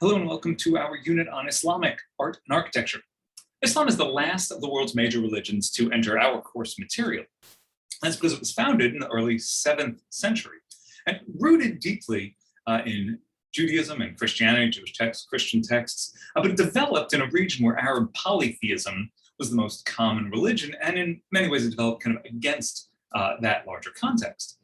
Hello and welcome to our unit on Islamic art and architecture. Islam is the last of the world's major religions to enter our course material. That's because it was founded in the early 7th century and rooted deeply in Judaism and Christianity, Jewish texts, Christian texts, but it developed in a region where Arab polytheism was the most common religion, and in many ways it developed kind of against that larger context.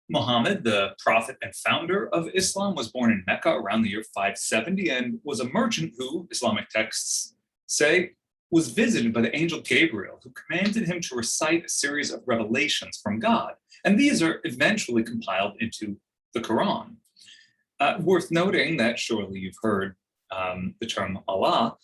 Muhammad, the prophet and founder of Islam, was born in Mecca around the year 570 and was a merchant who, Islamic texts say, was visited by the angel Gabriel, who commanded him to recite a series of revelations from God. And these are eventually compiled into the Quran. Worth noting that surely you've heard the term Allah.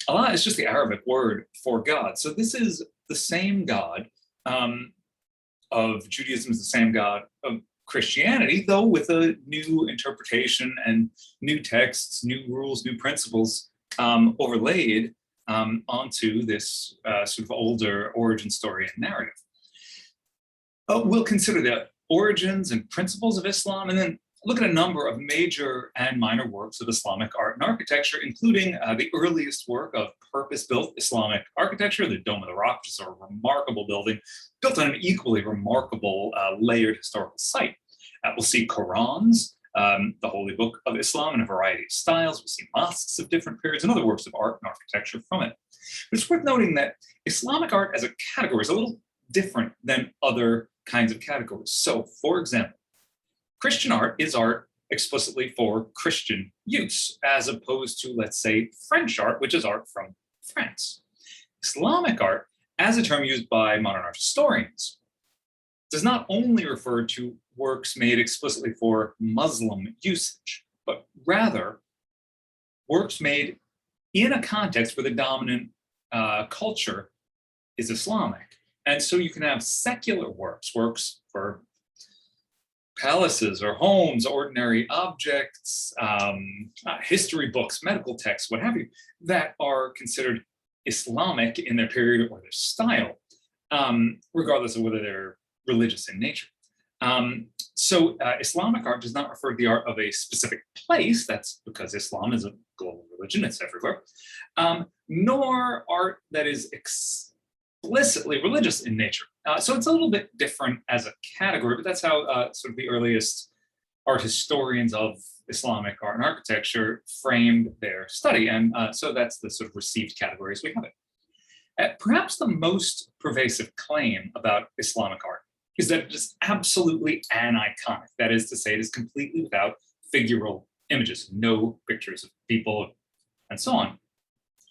Allah is just the Arabic word for God. So this is the same God of Judaism, is the same God of Christianity, though with a new interpretation and new texts, new rules, new principles overlaid onto this sort of older origin story and narrative. We'll consider the origins and principles of Islam, and then look at a number of major and minor works of Islamic art and architecture, including the earliest work of purpose-built Islamic architecture, the Dome of the Rock, which is a remarkable building built on an equally remarkable layered historical site. We'll see Qurans, the holy book of Islam, in a variety of styles. We'll see mosques of different periods and other works of art and architecture from it. But it's worth noting that Islamic art as a category is a little different than other kinds of categories. So, for example, Christian art is art explicitly for Christian use, as opposed to, let's say, French art, which is art from France. Islamic art, as a term used by modern art historians, does not only refer to works made explicitly for Muslim usage, but rather works made in a context where the dominant culture is Islamic. And so you can have secular works for palaces or homes, ordinary objects, history books, medical texts, what have you, that are considered Islamic in their period or their style, regardless of whether they're religious in nature. So Islamic art does not refer to the art of a specific place. That's because Islam is a global religion, it's everywhere, nor art that is explicitly religious in nature. So it's a little bit different as a category, but that's how sort of the earliest art historians of Islamic art and architecture framed their study. And so that's the sort of received categories we have it. Perhaps the most pervasive claim about Islamic art is that it is absolutely aniconic. That is to say, it is completely without figural images, no pictures of people and so on.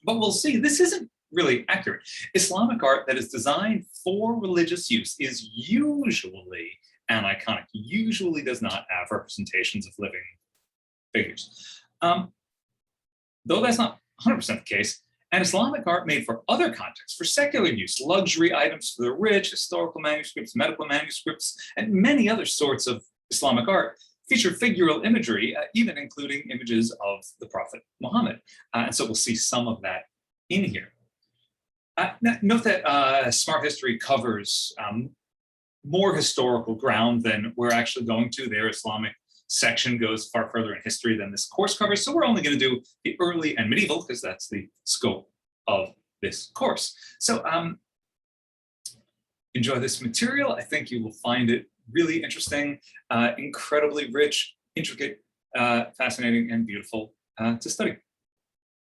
But we'll see, this isn't really accurate. Islamic art that is designed for religious use is usually aniconic, usually does not have representations of living figures. Though that's not 100% the case, and Islamic art made for other contexts, for secular use, luxury items for the rich, historical manuscripts, medical manuscripts, and many other sorts of Islamic art feature figural imagery, even including images of the Prophet Muhammad. And so we'll see some of that in here. Note that Smart History covers more historical ground than we're actually going to. Their Islamic section goes far further in history than this course covers. So we're only going to do the early and medieval because that's the scope of this course. So enjoy this material. I think you will find it really interesting, incredibly rich, intricate, fascinating, and beautiful to study.